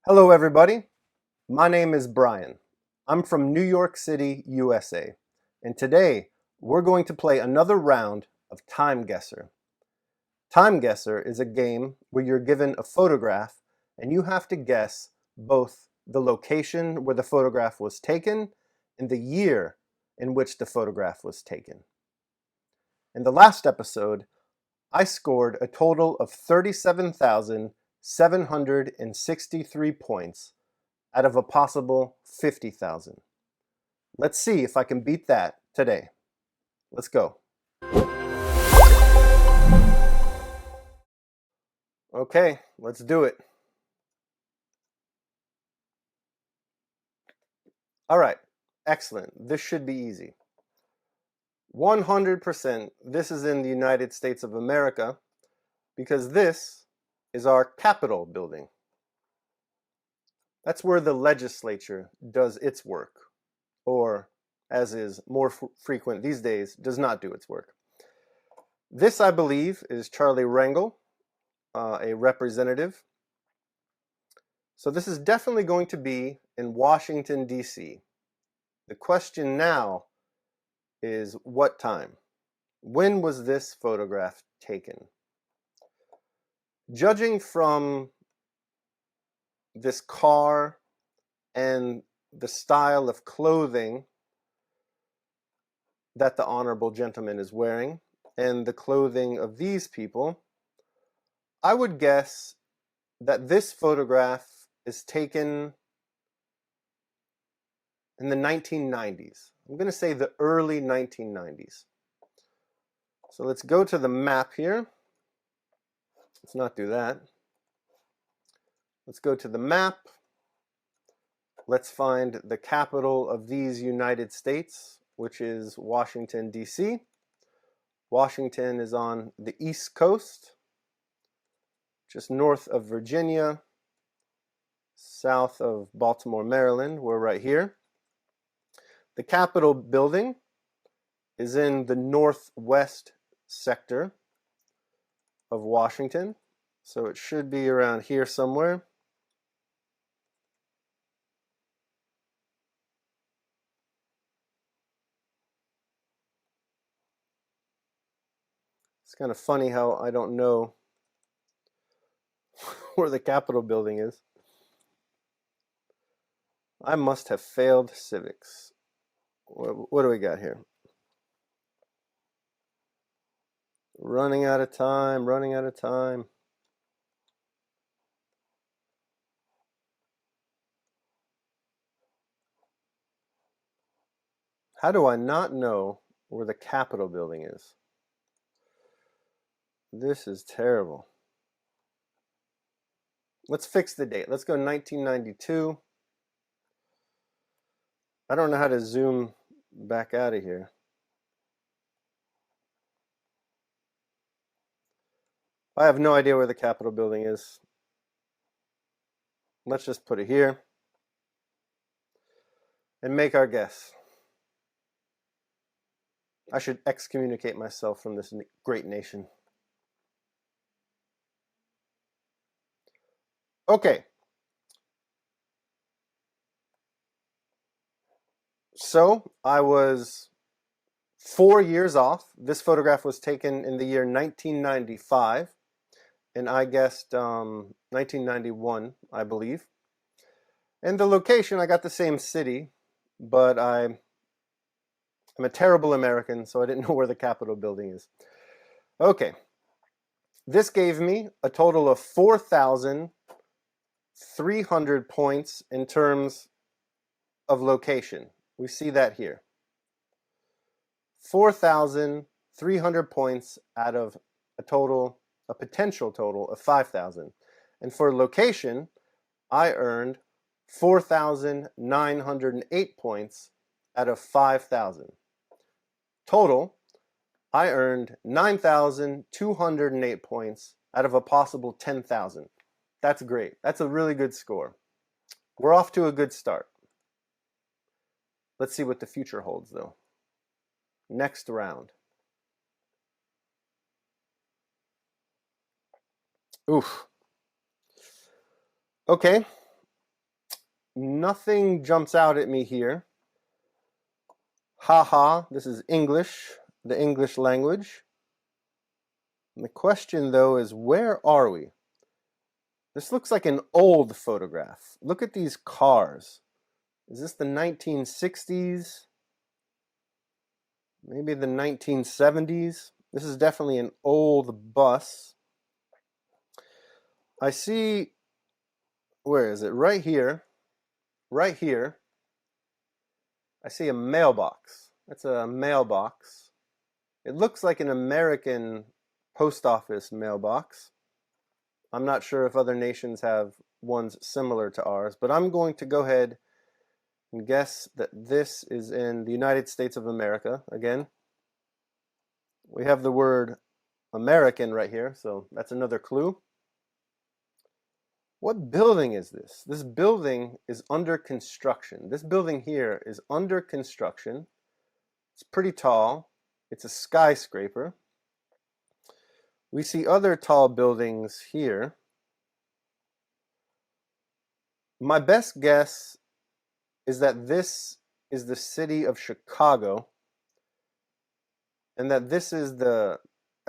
Hello, everybody. My name is Brian. I'm from New York City, USA, and today we're going to play another round of Timeguessr. Timeguessr is a game where you're given a photograph and you have to guess both the location where the photograph was taken and the year in which the photograph was taken. In the last episode, I scored a total of 37,763 points out of a possible 50,000. Let's see if I can beat that today. Let's go. Okay, let's do it. All right, excellent. This should be easy. 100% this is in the United States of America because this is our Capitol building. That's where the legislature does its work, or as is more frequent these days, does not do its work. This, I believe, is Charlie Rangel, a representative. So this is definitely going to be in Washington, D.C. The question now is what time? When was this photograph taken? Judging from this car and the style of clothing that the honorable gentleman is wearing and the clothing of these people, I would guess that this photograph is taken in the 1990s. I'm going to say the early 1990s. So let's go to the map here. Let's not do that. Let's go to the map. Let's find the capital of these United States, which is Washington, D.C. Washington is on the East Coast, just north of Virginia, south of Baltimore, Maryland. We're right here. The Capitol building is in the northwest sector of Washington, so it should be around here somewhere. It's kind of funny how I don't know where the Capitol building is. I must have failed civics. What do we got here? Running out of time, running out of time. How do I not know where the Capitol building is? This is terrible. Let's fix the date. Let's go 1992. I don't know how to zoom back out of here. I have no idea where the Capitol building is. Let's just put it here and make our guess. I should excommunicate myself from this great nation. Okay. So I was 4 years off. This photograph was taken in the year 1995, and I guessed 1991, I believe. And the location, I got the same city, but I'm a terrible American, so I didn't know where the Capitol building is. Okay. This gave me a total of 4,300 points in terms of location. We see that here. 4,300 points out of a potential total of 5,000. And for location, I earned 4,908 points out of 5,000. Total, I earned 9,208 points out of a possible 10,000. That's great. That's a really good score. We're off to a good start. Let's see what the future holds, though. Next round. Oof. Okay, nothing jumps out at me here. Haha, this is English, the English language. And the question, though, is where are we? This looks like an old photograph. Look at these cars. Is this the 1960s? Maybe the 1970s? This is definitely an old bus. I see, where is it? Right here. Right here. I see a mailbox. That's a mailbox. It looks like an American post office mailbox. I'm not sure if other nations have ones similar to ours, but I'm going to go ahead and guess that this is in the United States of America. Again, we have the word American right here, so that's another clue. What building is this? This building is under construction. This building here is under construction. It's pretty tall. It's a skyscraper. We see other tall buildings here. My best guess is that this is the city of Chicago, and that this is I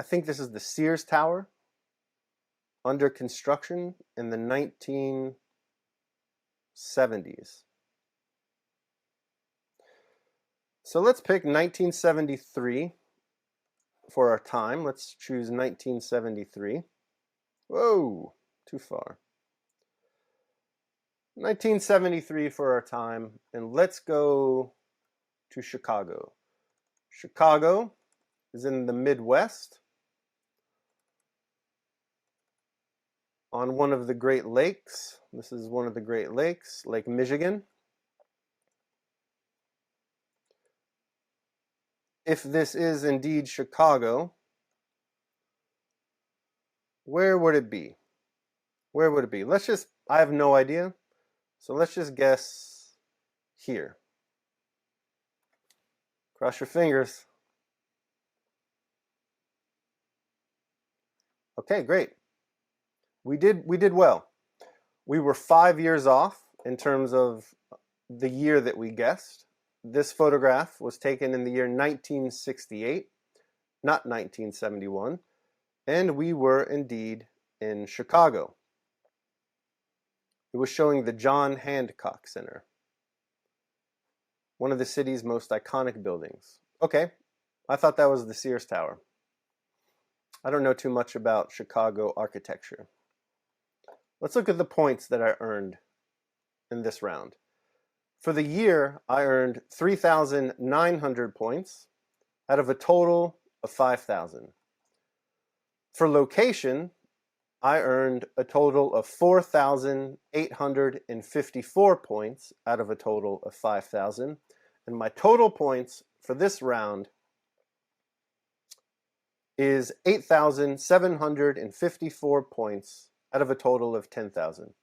think this is the Sears Tower, under construction in the 1970s. So let's pick 1973 for our time. Let's choose 1973. Whoa, too far. 1973 for our time, and let's go to Chicago. Chicago is in the Midwest, on one of the Great Lakes. This is one of the Great Lakes, Lake Michigan. If this is indeed Chicago, where would it be? Where would it be? I have no idea, so let's just guess here. Cross your fingers. Okay, great. We did well. We were 5 years off in terms of the year that we guessed. This photograph was taken in the year 1968, not 1971, and we were indeed in Chicago. It was showing the John Hancock Center, one of the city's most iconic buildings. Okay, I thought that was the Sears Tower. I don't know too much about Chicago architecture. Let's look at the points that I earned in this round. For the year, I earned 3,900 points out of a total of 5,000. For location, I earned a total of 4,854 points out of a total of 5,000. And my total points for this round is 8,754 points out of a total of 10,000.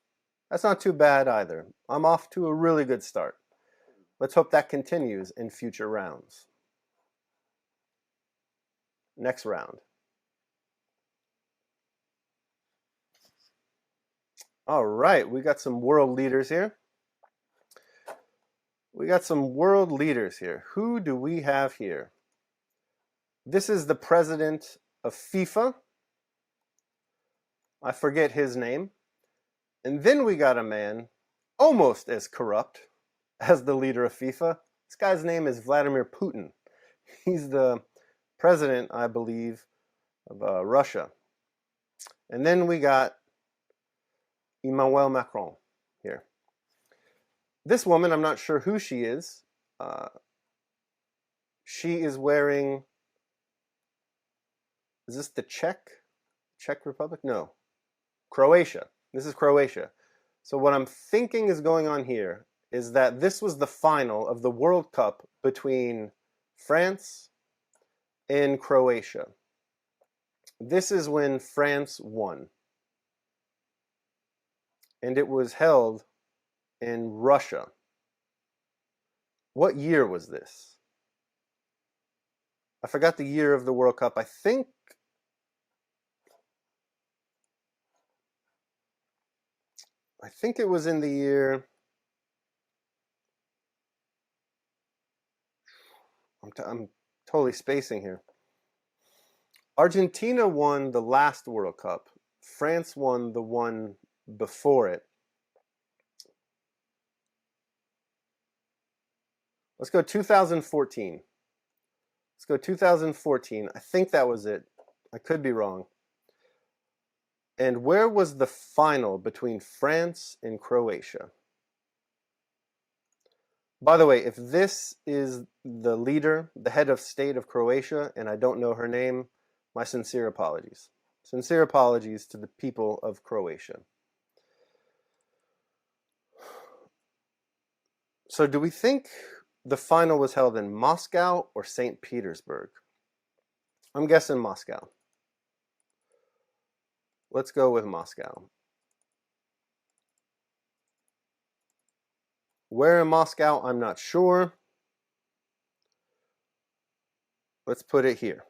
That's not too bad either. I'm off to a really good start. Let's hope that continues in future rounds. Next round. All right, we got some world leaders here. Who do we have here? This is the president of FIFA. I forget his name. And then we got a man almost as corrupt as the leader of FIFA. This guy's name is Vladimir Putin. He's the president, I believe, of Russia. And then we got Emmanuel Macron here. This woman, I'm not sure who she is. She is wearing, is this the Czech Republic? No, Croatia. This is Croatia. So what I'm thinking is going on here is that this was the final of the World Cup between France and Croatia. This is when France won. And it was held in Russia. What year was this? I forgot the year of the World Cup. I think it was in the year I'm totally spacing here. Argentina won the last World Cup. France won the one before it. Let's go 2014. Let's go 2014. I think that was it. I could be wrong. And where was the final between France and Croatia? By the way, if this is the leader, the head of state of Croatia, and I don't know her name, my sincere apologies. Sincere apologies to the people of Croatia. So do we think the final was held in Moscow or St. Petersburg? I'm guessing Moscow. Let's go with Moscow. Where in Moscow, I'm not sure. Let's put it here.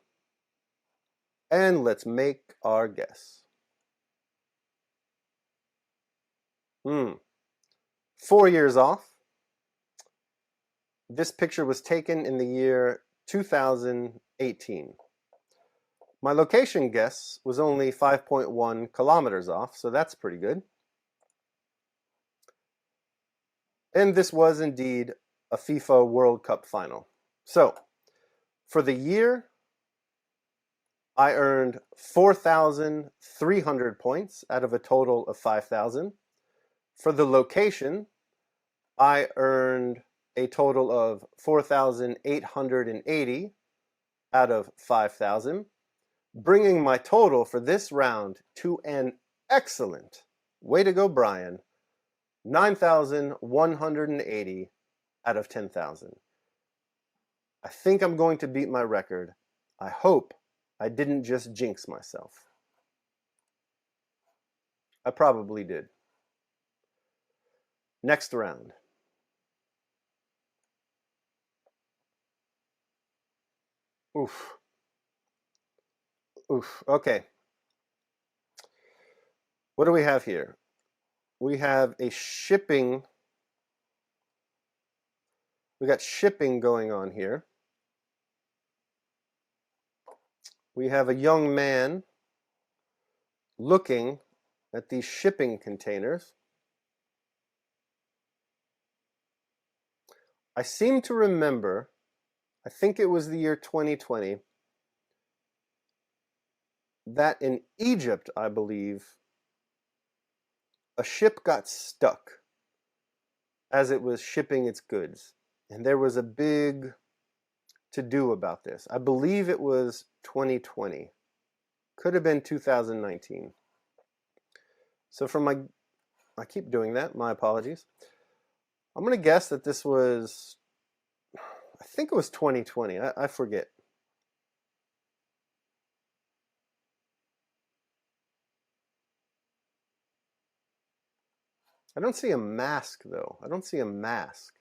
And let's make our guess. 4 years off. This picture was taken in the year 2018. My location guess was only 5.1 kilometers off, so that's pretty good. And this was indeed a FIFA World Cup final. So, for the year, I earned 4,300 points out of a total of 5,000. For the location, I earned a total of 4,880 out of 5,000, bringing my total for this round to an excellent, way to go Brian, 9,180 out of 10,000. I think I'm going to beat my record. I hope I didn't just jinx myself. I probably did. Next round. Oof. Oof. Okay. What do we have here? We have a shipping. We got shipping going on here. We have a young man looking at these shipping containers. I seem to remember, I think it was the year 2020, that in Egypt, I believe, a ship got stuck as it was shipping its goods. And there was a big to-do about this. I believe it was 2020. Could have been 2019. So for my, I keep doing that, my apologies. I'm going to guess that this was, I think it was 2020. I forget. I don't see a mask though. I don't see a mask.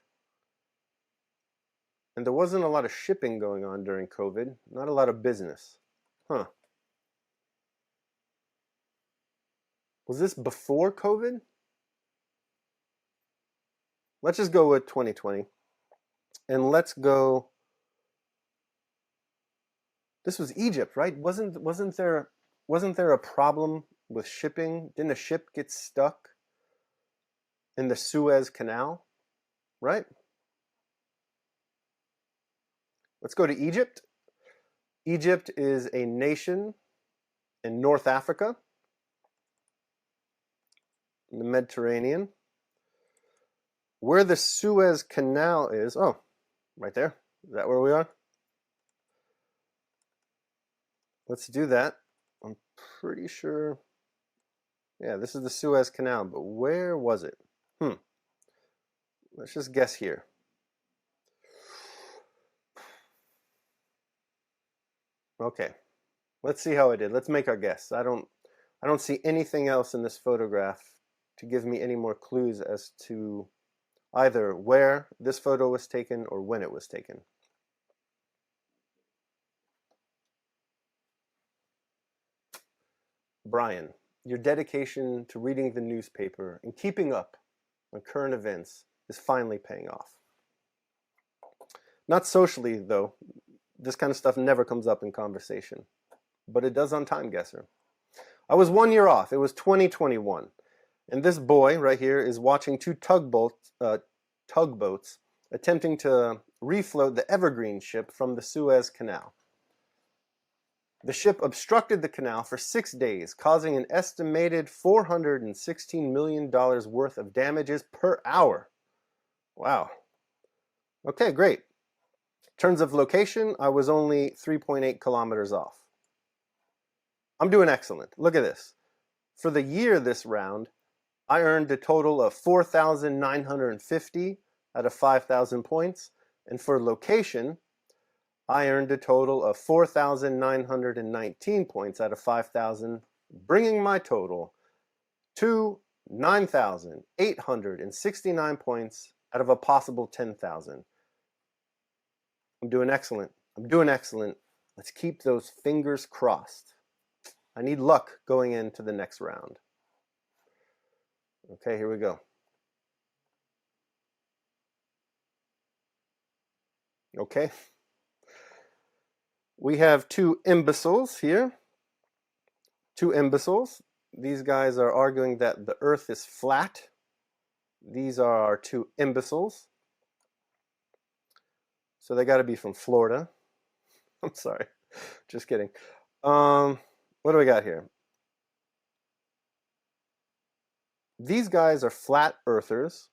And there wasn't a lot of shipping going on during COVID. Not a lot of business. Huh. Was this before COVID? Let's just go with 2020. And let's go. This was Egypt, right? Wasn't there a problem with shipping? Didn't a ship get stuck in the Suez Canal? Right? Let's go to Egypt. Egypt is a nation in North Africa, in the Mediterranean. Where the Suez Canal is, oh, right there. Is that where we are? Let's do that. I'm pretty sure. Yeah, this is the Suez Canal, but where was it? Let's just guess here. Okay, let's see how I did. Let's make our guess. I don't see anything else in this photograph to give me any more clues as to either where this photo was taken or when it was taken. Brian, your dedication to reading the newspaper and keeping up on current events is finally paying off. Not socially, though. This kind of stuff never comes up in conversation, but it does on Timeguessr. I was 1 year off. It was 2021. And this boy right here is watching two tugboats attempting to refloat the Evergreen ship from the Suez Canal. The ship obstructed the canal for 6 days, causing an estimated $416 million worth of damages per hour. Wow. Okay, great. In terms of location, I was only 3.8 kilometers off. I'm doing excellent. Look at this. For the year this round, I earned a total of 4,950 out of 5,000 points. And for location, I earned a total of 4,919 points out of 5,000, bringing my total to 9,869 points out of a possible 10,000. I'm doing excellent. I'm doing excellent. Let's keep those fingers crossed. I need luck going into the next round. Okay, here we go. Okay. We have two imbeciles here. Two imbeciles. These guys are arguing that the earth is flat. These are our two imbeciles. So they got to be from Florida. I'm sorry. Just kidding. What do we got here? These guys are flat earthers.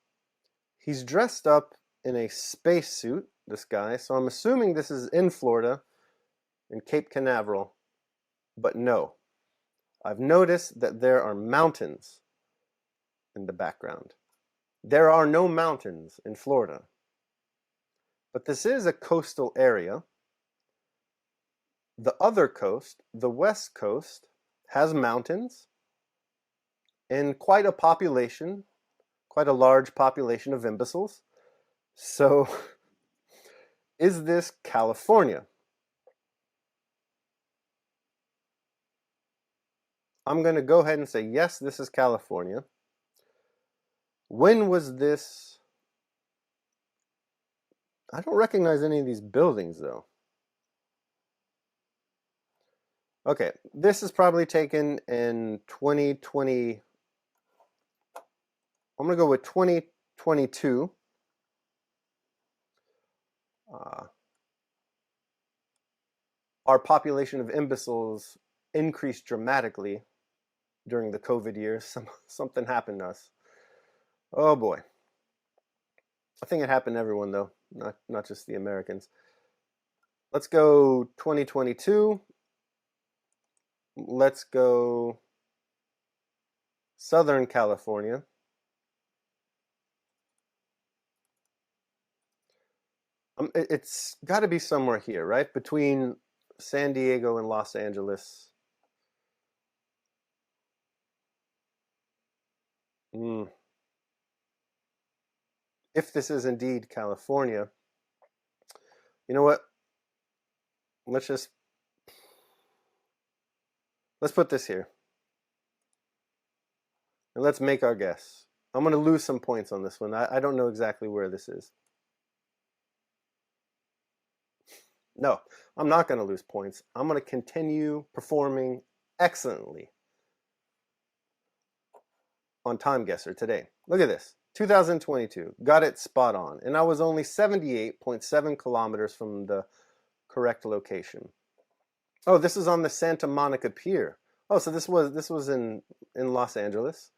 He's dressed up in a spacesuit, this guy. So I'm assuming this is in Florida, in Cape Canaveral. But no. I've noticed that there are mountains in the background. There are no mountains in Florida. But this is a coastal area. The other coast, the west coast, has mountains and quite a population, quite a large population of imbeciles. So, is this California? I'm going to go ahead and say, yes, this is California. When was this? I don't recognize any of these buildings, though. Okay, this is probably taken in 2020. I'm going to go with 2022. Our population of imbeciles increased dramatically during the COVID years. Something happened to us. Oh boy. I think it happened to everyone, though, not just the Americans. Let's go 2022. Let's go Southern California. It's got to be somewhere here, right? Between San Diego and Los Angeles. If this is indeed California, you know what? Let's put this here. And let's make our guess. I'm going to lose some points on this one. I don't know exactly where this is. No, I'm not going to lose points. I'm going to continue performing excellently on Timeguessr today. Look at this. 2022. Got it spot on. And I was only 78.7 kilometers from the correct location. Oh, this is on the Santa Monica Pier. Oh, so this was in Los Angeles.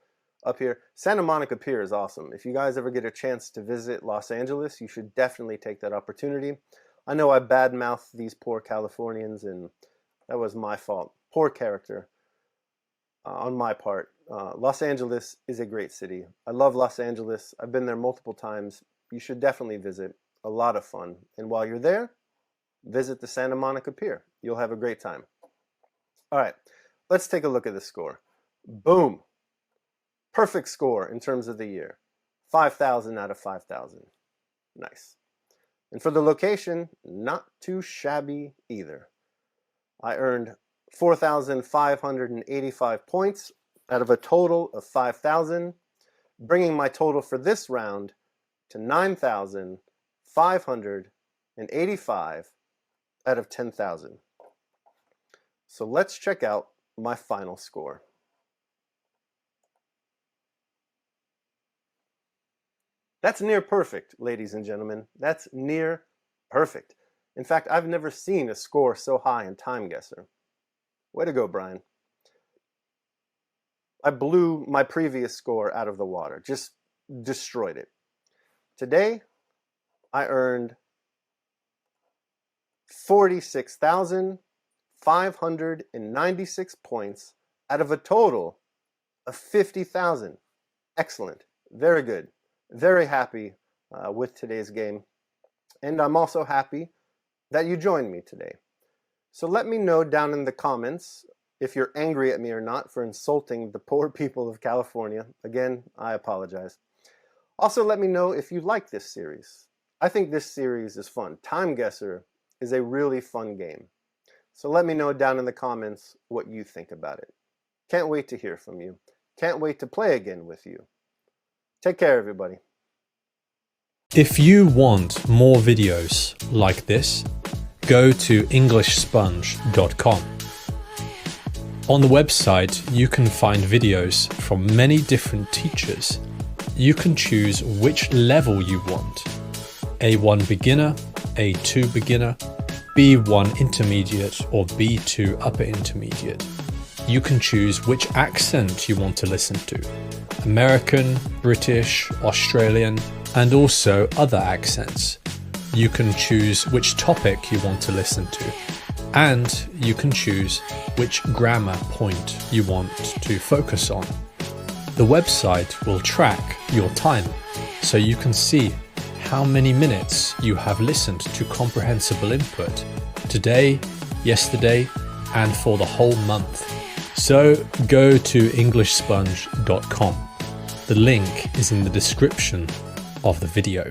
Up here. Santa Monica Pier is awesome. If you guys ever get a chance to visit Los Angeles, you should definitely take that opportunity. I know I badmouthed these poor Californians, and that was my fault. Poor character on my part. Los Angeles is a great city. I love Los Angeles. I've been there multiple times. You should definitely visit. A lot of fun. And while you're there, visit the Santa Monica Pier. You'll have a great time. All right, let's take a look at the score. Boom. Perfect score in terms of the year. 5,000 out of 5,000. Nice. And for the location, not too shabby either. I earned 4,585 points out of a total of 5,000, bringing my total for this round to 9,569 485 out of 10,000. So let's check out my final score. That's near perfect, ladies and gentlemen. That's near perfect. In fact, I've never seen a score so high in Timeguessr. Way to go, Brian. I blew my previous score out of the water, just destroyed it. Today, I earned 46,596 points out of a total of 50,000. Excellent. Very good. Very happy with today's game. And I'm also happy that you joined me today. So let me know down in the comments if you're angry at me or not for insulting the poor people of California. Again, I apologize. Also, let me know if you like this series. I think this series is fun. Timeguessr is a really fun game. So let me know down in the comments what you think about it. Can't wait to hear from you. Can't wait to play again with you. Take care, everybody. If you want more videos like this, go to EnglishSponge.com. On the website, you can find videos from many different teachers. You can choose which level you want. A1 beginner, A2 beginner, B1 intermediate, or B2 upper intermediate. You can choose which accent you want to listen to. American, British, Australian, and also other accents. You can choose which topic you want to listen to. And you can choose which grammar point you want to focus on. The website will track your time, so you can see how many minutes you have listened to comprehensible input today, yesterday, and for the whole month. So go to EnglishSponge.com. The link is in the description of the video.